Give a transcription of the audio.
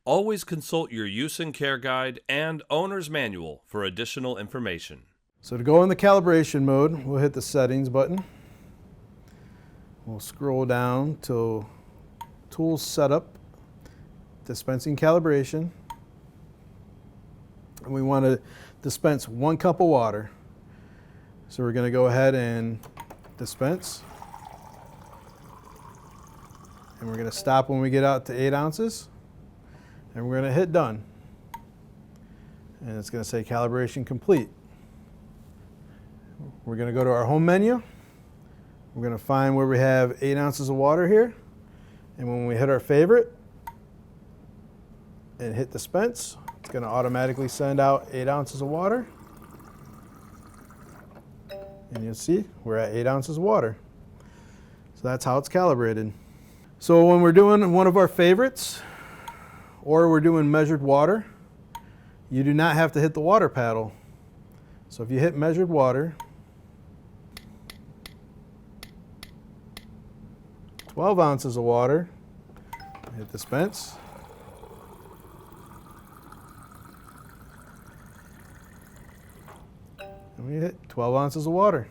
Always consult your use and care guide and owner's manual for additional information. So to go in the calibration mode, we'll hit the settings button. We'll scroll down to Tools Setup, Dispensing Calibration. And we want to dispense 1 cup of water. So we're going to go ahead and dispense. And we're going to stop when we get out to 8 ounces. And we're going to hit done. And it's going to say calibration complete. We're going to go to our home menu. We're going to find where we have 8 ounces of water here. And when we hit our favorite and hit dispense, it's going to automatically send out 8 ounces of water. And you'll see we're at 8 ounces of water. So that's how it's calibrated. So when we're doing one of our favorites, or we're doing measured water, you do not have to hit the water paddle. So if you hit measured water, 12 ounces of water, hit dispense. And we hit 12 ounces of water.